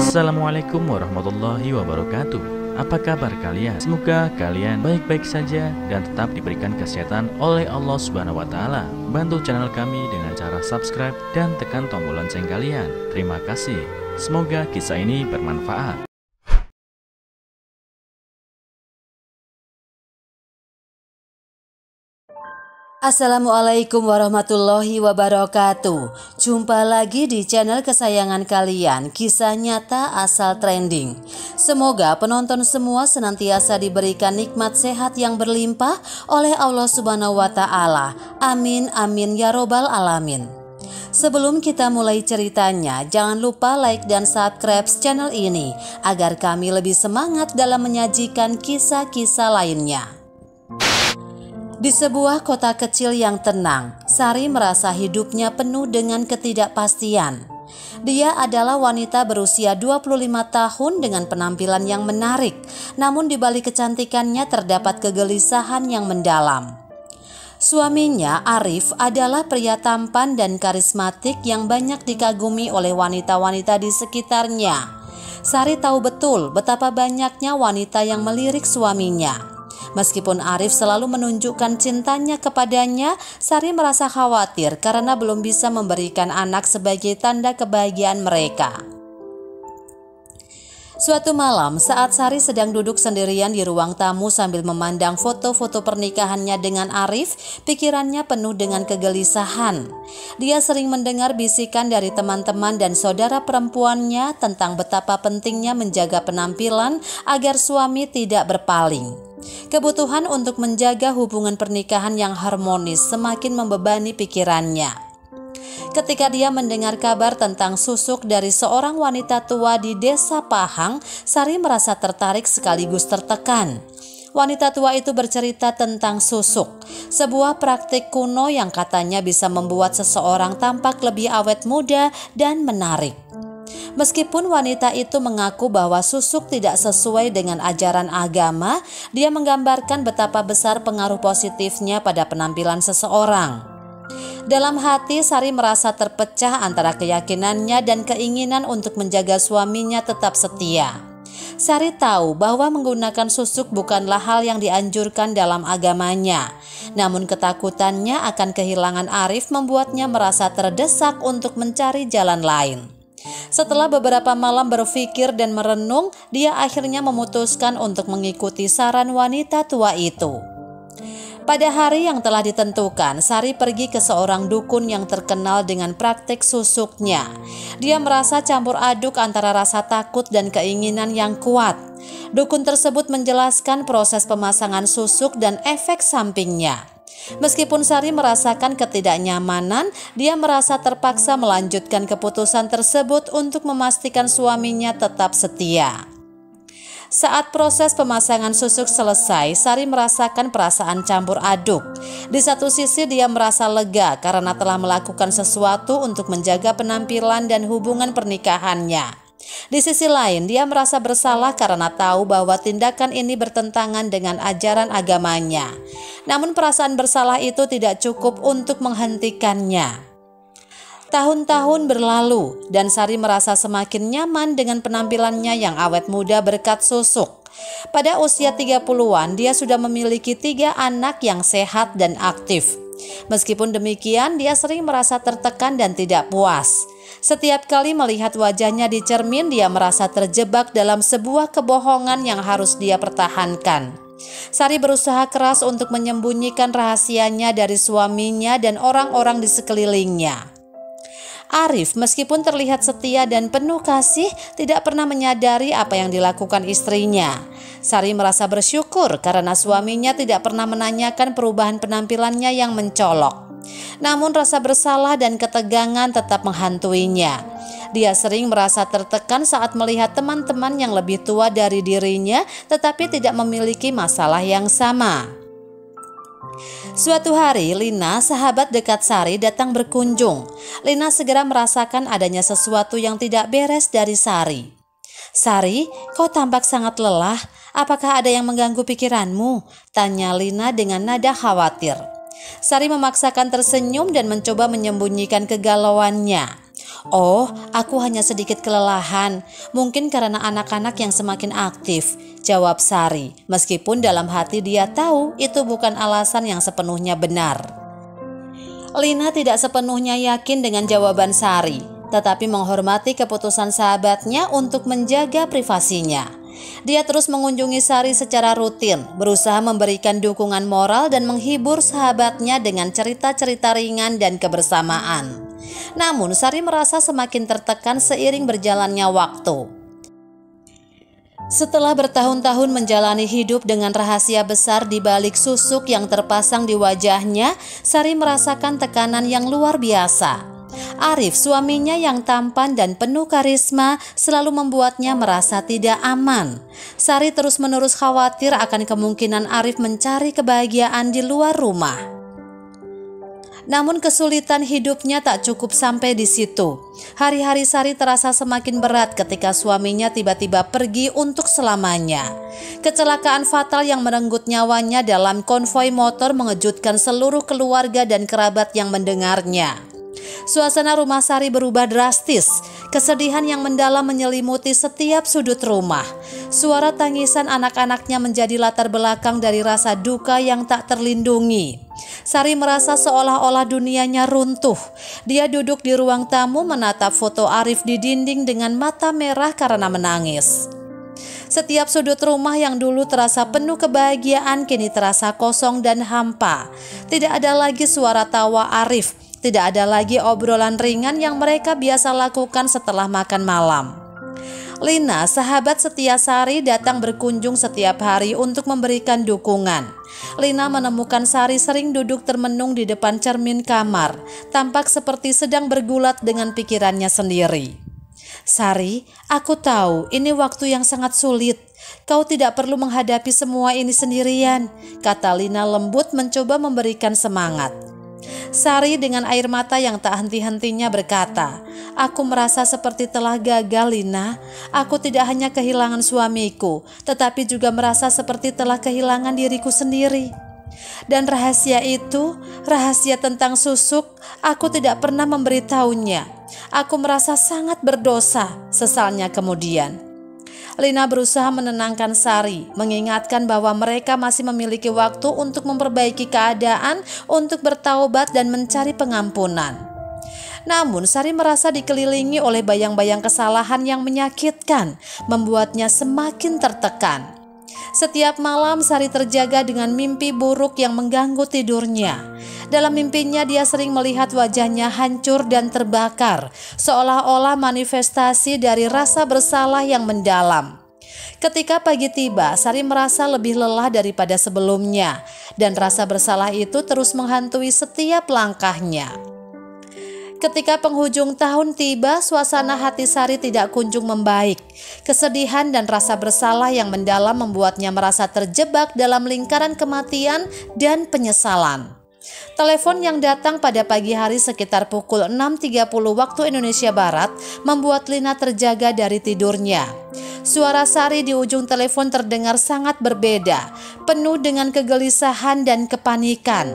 Assalamualaikum warahmatullahi wabarakatuh. Apa kabar kalian? Semoga kalian baik-baik saja dan tetap diberikan kesehatan oleh Allah Subhanahu wa Ta'ala. Bantu channel kami dengan cara subscribe dan tekan tombol lonceng kalian. Terima kasih. Semoga kisah ini bermanfaat. Assalamualaikum warahmatullahi wabarakatuh. Jumpa lagi di channel kesayangan kalian, Kisah Nyata Asal Trending. Semoga penonton semua senantiasa diberikan nikmat sehat yang berlimpah oleh Allah Subhanahu wa Ta'ala. Amin amin ya robbal alamin. Sebelum kita mulai ceritanya, jangan lupa like dan subscribe channel ini agar kami lebih semangat dalam menyajikan kisah-kisah lainnya. Di sebuah kota kecil yang tenang, Sari merasa hidupnya penuh dengan ketidakpastian. Dia adalah wanita berusia 25 tahun dengan penampilan yang menarik, namun di balik kecantikannya terdapat kegelisahan yang mendalam. Suaminya, Arif, adalah pria tampan dan karismatik yang banyak dikagumi oleh wanita-wanita di sekitarnya. Sari tahu betul betapa banyaknya wanita yang melirik suaminya. Meskipun Arif selalu menunjukkan cintanya kepadanya, Sari merasa khawatir karena belum bisa memberikan anak sebagai tanda kebahagiaan mereka. Suatu malam saat Sari sedang duduk sendirian di ruang tamu sambil memandang foto-foto pernikahannya dengan Arif, pikirannya penuh dengan kegelisahan. Dia sering mendengar bisikan dari teman-teman dan saudara perempuannya tentang betapa pentingnya menjaga penampilan agar suami tidak berpaling. Kebutuhan untuk menjaga hubungan pernikahan yang harmonis semakin membebani pikirannya. Ketika dia mendengar kabar tentang susuk dari seorang wanita tua di desa Pahang, Sari merasa tertarik sekaligus tertekan. Wanita tua itu bercerita tentang susuk, sebuah praktik kuno yang katanya bisa membuat seseorang tampak lebih awet muda dan menarik. Meskipun wanita itu mengaku bahwa susuk tidak sesuai dengan ajaran agama, dia menggambarkan betapa besar pengaruh positifnya pada penampilan seseorang. Dalam hati, Sari merasa terpecah antara keyakinannya dan keinginan untuk menjaga suaminya tetap setia. Sari tahu bahwa menggunakan susuk bukanlah hal yang dianjurkan dalam agamanya. Namun ketakutannya akan kehilangan Arif membuatnya merasa terdesak untuk mencari jalan lain. Setelah beberapa malam berpikir dan merenung, dia akhirnya memutuskan untuk mengikuti saran wanita tua itu. Pada hari yang telah ditentukan, Sari pergi ke seorang dukun yang terkenal dengan praktik susuknya. Dia merasa campur aduk antara rasa takut dan keinginan yang kuat. Dukun tersebut menjelaskan proses pemasangan susuk dan efek sampingnya. Meskipun Sari merasakan ketidaknyamanan, dia merasa terpaksa melanjutkan keputusan tersebut untuk memastikan suaminya tetap setia. Saat proses pemasangan susuk selesai, Sari merasakan perasaan campur aduk. Di satu sisi dia merasa lega karena telah melakukan sesuatu untuk menjaga penampilan dan hubungan pernikahannya. Di sisi lain, dia merasa bersalah karena tahu bahwa tindakan ini bertentangan dengan ajaran agamanya. Namun perasaan bersalah itu tidak cukup untuk menghentikannya. Tahun-tahun berlalu dan Sari merasa semakin nyaman dengan penampilannya yang awet muda berkat susuk. Pada usia 30-an, dia sudah memiliki 3 anak yang sehat dan aktif. Meskipun demikian, dia sering merasa tertekan dan tidak puas. Setiap kali melihat wajahnya di cermin, dia merasa terjebak dalam sebuah kebohongan yang harus dia pertahankan. Sari berusaha keras untuk menyembunyikan rahasianya dari suaminya dan orang-orang di sekelilingnya. Arif, meskipun terlihat setia dan penuh kasih, tidak pernah menyadari apa yang dilakukan istrinya. Sari merasa bersyukur karena suaminya tidak pernah menanyakan perubahan penampilannya yang mencolok. Namun rasa bersalah dan ketegangan tetap menghantuinya. Dia sering merasa tertekan saat melihat teman-teman yang lebih tua dari dirinya tetapi tidak memiliki masalah yang sama. Suatu hari, Lina, sahabat dekat Sari, datang berkunjung. Lina segera merasakan adanya sesuatu yang tidak beres dari Sari. "Sari, kau tampak sangat lelah. Apakah ada yang mengganggu pikiranmu?" tanya Lina dengan nada khawatir. Sari memaksakan tersenyum dan mencoba menyembunyikan kegalauannya. "Oh, aku hanya sedikit kelelahan, mungkin karena anak-anak yang semakin aktif," jawab Sari, meskipun dalam hati dia tahu itu bukan alasan yang sepenuhnya benar. Lina tidak sepenuhnya yakin dengan jawaban Sari, tetapi menghormati keputusan sahabatnya untuk menjaga privasinya. Dia terus mengunjungi Sari secara rutin, berusaha memberikan dukungan moral dan menghibur sahabatnya dengan cerita-cerita ringan dan kebersamaan. Namun Sari merasa semakin tertekan seiring berjalannya waktu. Setelah bertahun-tahun menjalani hidup dengan rahasia besar di balik susuk yang terpasang di wajahnya, Sari merasakan tekanan yang luar biasa. Arif, suaminya yang tampan dan penuh karisma, selalu membuatnya merasa tidak aman. Sari terus-menerus khawatir akan kemungkinan Arif mencari kebahagiaan di luar rumah. Namun kesulitan hidupnya tak cukup sampai di situ. Hari-hari Sari terasa semakin berat ketika suaminya tiba-tiba pergi untuk selamanya. Kecelakaan fatal yang merenggut nyawanya dalam konvoi motor mengejutkan seluruh keluarga dan kerabat yang mendengarnya. Suasana rumah Sari berubah drastis. Kesedihan yang mendalam menyelimuti setiap sudut rumah. Suara tangisan anak-anaknya menjadi latar belakang dari rasa duka yang tak terlindungi. Sari merasa seolah-olah dunianya runtuh. Dia duduk di ruang tamu menatap foto Arif di dinding dengan mata merah karena menangis. Setiap sudut rumah yang dulu terasa penuh kebahagiaan kini terasa kosong dan hampa. Tidak ada lagi suara tawa Arif. Tidak ada lagi obrolan ringan yang mereka biasa lakukan setelah makan malam. Lina, sahabat setia Sari, datang berkunjung setiap hari untuk memberikan dukungan. Lina menemukan Sari sering duduk termenung di depan cermin kamar, tampak seperti sedang bergulat dengan pikirannya sendiri. "Sari, aku tahu ini waktu yang sangat sulit. Kau tidak perlu menghadapi semua ini sendirian," kata Lina lembut mencoba memberikan semangat. Sari dengan air mata yang tak henti-hentinya berkata, "Aku merasa seperti telah gagal, Lina. Aku tidak hanya kehilangan suamiku, tetapi juga merasa seperti telah kehilangan diriku sendiri. Dan rahasia itu, rahasia tentang susuk, aku tidak pernah memberitahunya. Aku merasa sangat berdosa," sesalnya kemudian. Lina berusaha menenangkan Sari, mengingatkan bahwa mereka masih memiliki waktu untuk memperbaiki keadaan, untuk bertaubat dan mencari pengampunan. Namun Sari merasa dikelilingi oleh bayang-bayang kesalahan yang menyakitkan, membuatnya semakin tertekan. Setiap malam Sari terjaga dengan mimpi buruk yang mengganggu tidurnya. Dalam mimpinya dia sering melihat wajahnya hancur dan terbakar, seolah-olah manifestasi dari rasa bersalah yang mendalam. Ketika pagi tiba, Sari merasa lebih lelah daripada sebelumnya, dan rasa bersalah itu terus menghantui setiap langkahnya. Ketika penghujung tahun tiba, suasana hati Sari tidak kunjung membaik. Kesedihan dan rasa bersalah yang mendalam membuatnya merasa terjebak dalam lingkaran kematian dan penyesalan. Telepon yang datang pada pagi hari sekitar pukul 6.30 waktu Indonesia Barat membuat Lina terjaga dari tidurnya. Suara Sari di ujung telepon terdengar sangat berbeda, penuh dengan kegelisahan dan kepanikan.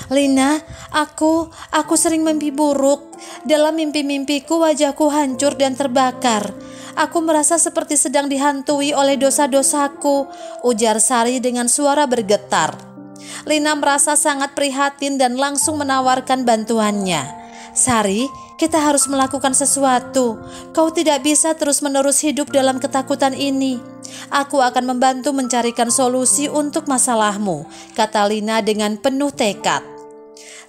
"Lina, aku sering mimpi buruk. Dalam mimpi-mimpiku wajahku hancur dan terbakar. Aku merasa seperti sedang dihantui oleh dosa-dosaku," ujar Sari dengan suara bergetar. Lina merasa sangat prihatin dan langsung menawarkan bantuannya. "Sari, kita harus melakukan sesuatu. Kau tidak bisa terus-menerus hidup dalam ketakutan ini. Aku akan membantu mencarikan solusi untuk masalahmu," kata Lina dengan penuh tekad.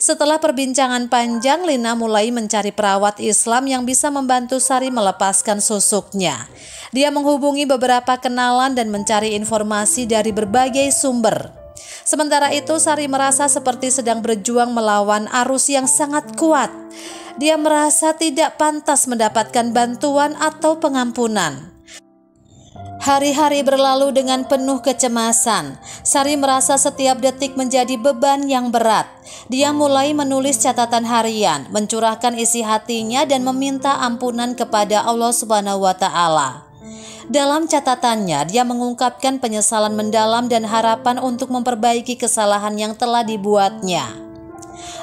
Setelah perbincangan panjang, Lina mulai mencari perawat Islam yang bisa membantu Sari melepaskan susuknya. Dia menghubungi beberapa kenalan dan mencari informasi dari berbagai sumber. Sementara itu Sari merasa seperti sedang berjuang melawan arus yang sangat kuat. Dia merasa tidak pantas mendapatkan bantuan atau pengampunan. Hari-hari berlalu dengan penuh kecemasan. Sari merasa setiap detik menjadi beban yang berat. Dia mulai menulis catatan harian, mencurahkan isi hatinya dan meminta ampunan kepada Allah Subhanahu wa Ta'ala. Dalam catatannya, dia mengungkapkan penyesalan mendalam dan harapan untuk memperbaiki kesalahan yang telah dibuatnya.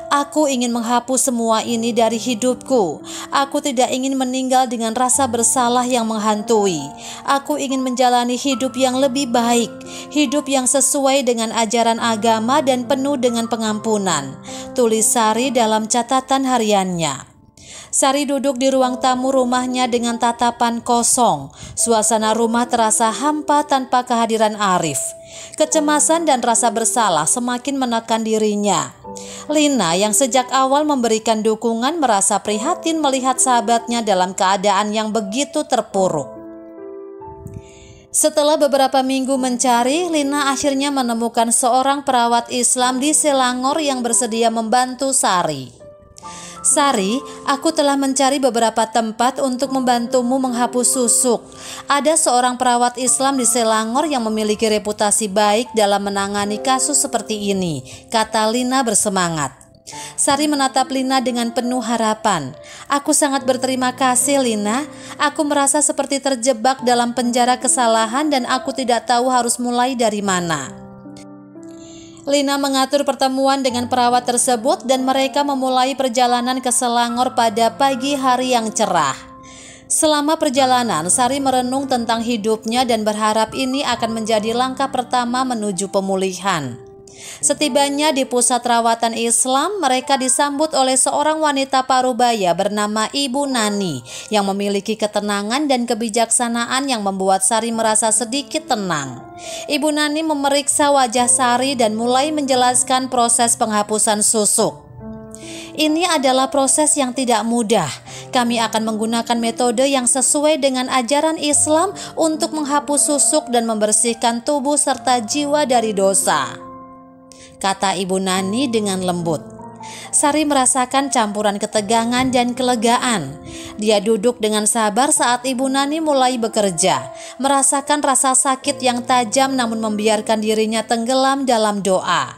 Aku ingin menghapus semua ini dari hidupku. Aku tidak ingin meninggal dengan rasa bersalah yang menghantui. Aku ingin menjalani hidup yang lebih baik, hidup yang sesuai dengan ajaran agama dan penuh dengan pengampunan, tulis Sari dalam catatan hariannya. Sari duduk di ruang tamu rumahnya dengan tatapan kosong. Suasana rumah terasa hampa tanpa kehadiran Arif. Kecemasan dan rasa bersalah semakin menekan dirinya. Lina yang sejak awal memberikan dukungan merasa prihatin melihat sahabatnya dalam keadaan yang begitu terpuruk. Setelah beberapa minggu mencari, Lina akhirnya menemukan seorang perawat Islam di Selangor yang bersedia membantu Sari. Sari, aku telah mencari beberapa tempat untuk membantumu menghapus susuk. Ada seorang perawat Islam di Selangor yang memiliki reputasi baik dalam menangani kasus seperti ini, kata Lina bersemangat. Sari menatap Lina dengan penuh harapan. Aku sangat berterima kasih, Lina. Aku merasa seperti terjebak dalam penjara kesalahan dan aku tidak tahu harus mulai dari mana. Lina mengatur pertemuan dengan perawat tersebut dan mereka memulai perjalanan ke Selangor pada pagi hari yang cerah. Selama perjalanan, Sari merenung tentang hidupnya dan berharap ini akan menjadi langkah pertama menuju pemulihan. Setibanya di pusat rawatan Islam, mereka disambut oleh seorang wanita parubaya bernama Ibu Nani yang memiliki ketenangan dan kebijaksanaan yang membuat Sari merasa sedikit tenang. Ibu Nani memeriksa wajah Sari dan mulai menjelaskan proses penghapusan susuk. Ini adalah proses yang tidak mudah. Kami akan menggunakan metode yang sesuai dengan ajaran Islam untuk menghapus susuk dan membersihkan tubuh serta jiwa dari dosa, kata Ibu Nani dengan lembut. Sari merasakan campuran ketegangan dan kelegaan. Dia duduk dengan sabar saat Ibu Nani mulai bekerja, merasakan rasa sakit yang tajam namun membiarkan dirinya tenggelam dalam doa.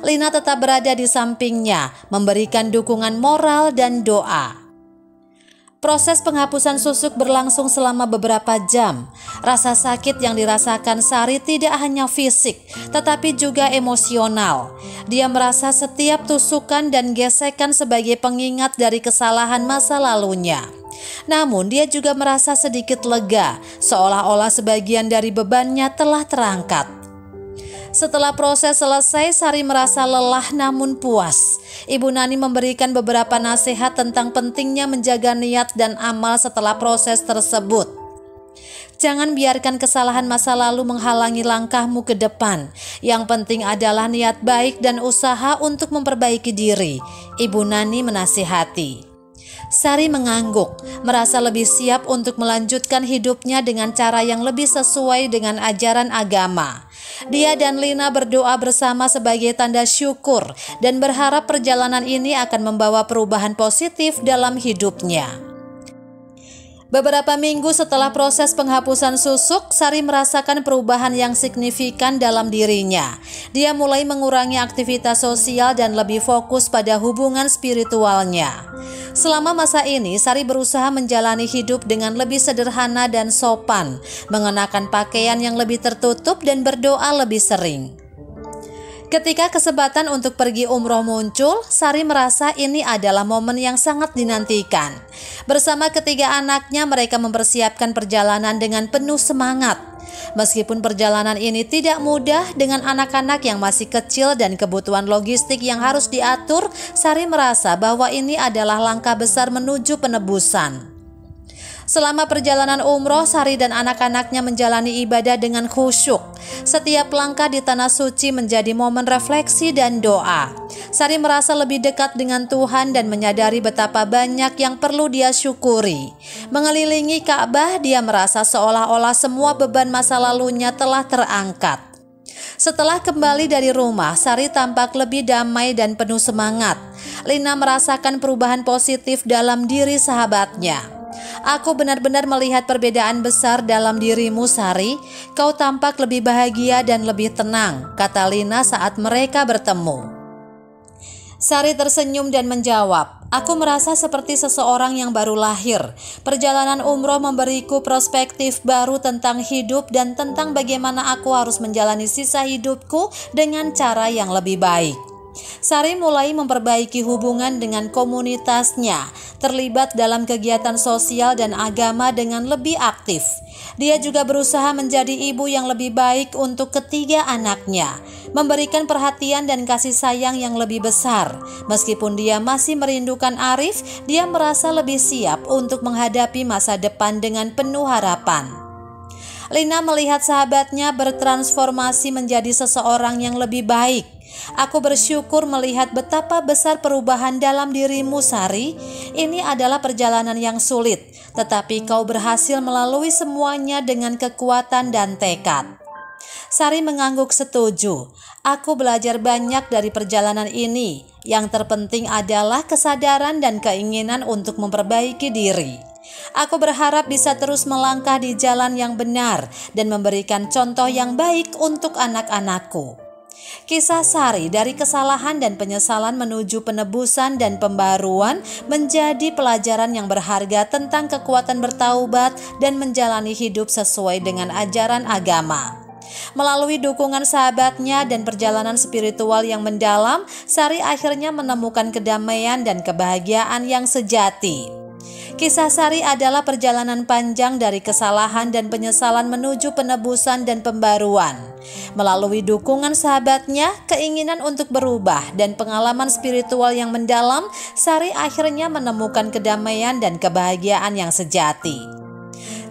Lina tetap berada di sampingnya, memberikan dukungan moral dan doa. Proses penghapusan susuk berlangsung selama beberapa jam. Rasa sakit yang dirasakan Sari tidak hanya fisik, tetapi juga emosional. Dia merasa setiap tusukan dan gesekan sebagai pengingat dari kesalahan masa lalunya. Namun dia juga merasa sedikit lega, seolah-olah sebagian dari bebannya telah terangkat. Setelah proses selesai, Sari merasa lelah namun puas. Ibu Nani memberikan beberapa nasihat tentang pentingnya menjaga niat dan amal setelah proses tersebut. Jangan biarkan kesalahan masa lalu menghalangi langkahmu ke depan. Yang penting adalah niat baik dan usaha untuk memperbaiki diri, Ibu Nani menasihati. Sari mengangguk, merasa lebih siap untuk melanjutkan hidupnya dengan cara yang lebih sesuai dengan ajaran agama. Dia dan Lina berdoa bersama sebagai tanda syukur dan berharap perjalanan ini akan membawa perubahan positif dalam hidupnya. Beberapa minggu setelah proses penghapusan susuk, Sari merasakan perubahan yang signifikan dalam dirinya. Dia mulai mengurangi aktivitas sosial dan lebih fokus pada hubungan spiritualnya. Selama masa ini, Sari berusaha menjalani hidup dengan lebih sederhana dan sopan, mengenakan pakaian yang lebih tertutup dan berdoa lebih sering. Ketika kesempatan untuk pergi umroh muncul, Sari merasa ini adalah momen yang sangat dinantikan. Bersama ketiga anaknya, mereka mempersiapkan perjalanan dengan penuh semangat. Meskipun perjalanan ini tidak mudah dengan anak-anak yang masih kecil dan kebutuhan logistik yang harus diatur, Sari merasa bahwa ini adalah langkah besar menuju penebusan. Selama perjalanan umroh, Sari dan anak-anaknya menjalani ibadah dengan khusyuk. Setiap langkah di tanah suci menjadi momen refleksi dan doa. Sari merasa lebih dekat dengan Tuhan dan menyadari betapa banyak yang perlu dia syukuri. Mengelilingi Ka'bah, dia merasa seolah-olah semua beban masa lalunya telah terangkat. Setelah kembali dari rumah, Sari tampak lebih damai dan penuh semangat. Lina merasakan perubahan positif dalam diri sahabatnya. Aku benar-benar melihat perbedaan besar dalam dirimu, Sari. Kau tampak lebih bahagia dan lebih tenang, kata Lina saat mereka bertemu. Sari tersenyum dan menjawab, aku merasa seperti seseorang yang baru lahir. Perjalanan umroh memberiku perspektif baru tentang hidup dan tentang bagaimana aku harus menjalani sisa hidupku dengan cara yang lebih baik. Sari mulai memperbaiki hubungan dengan komunitasnya, terlibat dalam kegiatan sosial dan agama dengan lebih aktif. Dia juga berusaha menjadi ibu yang lebih baik untuk ketiga anaknya, memberikan perhatian dan kasih sayang yang lebih besar. Meskipun dia masih merindukan Arif, dia merasa lebih siap untuk menghadapi masa depan dengan penuh harapan. Lina melihat sahabatnya bertransformasi menjadi seseorang yang lebih baik. Aku bersyukur melihat betapa besar perubahan dalam dirimu, Sari. Ini adalah perjalanan yang sulit, tetapi kau berhasil melalui semuanya dengan kekuatan dan tekad. Sari mengangguk setuju. Aku belajar banyak dari perjalanan ini. Yang terpenting adalah kesadaran dan keinginan untuk memperbaiki diri. Aku berharap bisa terus melangkah di jalan yang benar dan memberikan contoh yang baik untuk anak-anakku. Kisah Sari dari kesalahan dan penyesalan menuju penebusan dan pembaruan menjadi pelajaran yang berharga tentang kekuatan bertaubat dan menjalani hidup sesuai dengan ajaran agama. Melalui dukungan sahabatnya dan perjalanan spiritual yang mendalam, Sari akhirnya menemukan kedamaian dan kebahagiaan yang sejati. Kisah Sari adalah perjalanan panjang dari kesalahan dan penyesalan menuju penebusan dan pembaruan. Melalui dukungan sahabatnya, keinginan untuk berubah, dan pengalaman spiritual yang mendalam, Sari akhirnya menemukan kedamaian dan kebahagiaan yang sejati.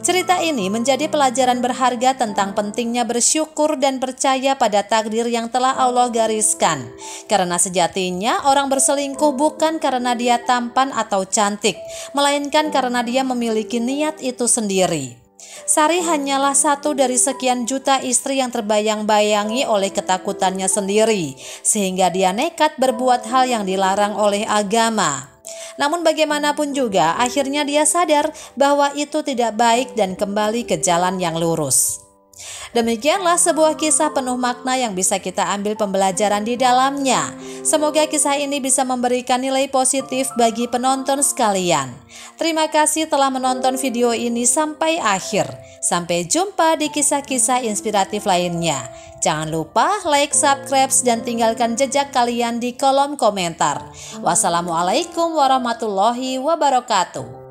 Cerita ini menjadi pelajaran berharga tentang pentingnya bersyukur dan percaya pada takdir yang telah Allah gariskan. Karena sejatinya orang berselingkuh bukan karena dia tampan atau cantik, melainkan karena dia memiliki niat itu sendiri. Sari hanyalah satu dari sekian juta istri yang terbayang-bayangi oleh ketakutannya sendiri, sehingga dia nekat berbuat hal yang dilarang oleh agama. Namun bagaimanapun juga, akhirnya dia sadar bahwa itu tidak baik dan kembali ke jalan yang lurus. Demikianlah sebuah kisah penuh makna yang bisa kita ambil pembelajaran di dalamnya. Semoga kisah ini bisa memberikan nilai positif bagi penonton sekalian. Terima kasih telah menonton video ini sampai akhir. Sampai jumpa di kisah-kisah inspiratif lainnya. Jangan lupa like, subscribe, dan tinggalkan jejak kalian di kolom komentar. Wassalamualaikum warahmatullahi wabarakatuh.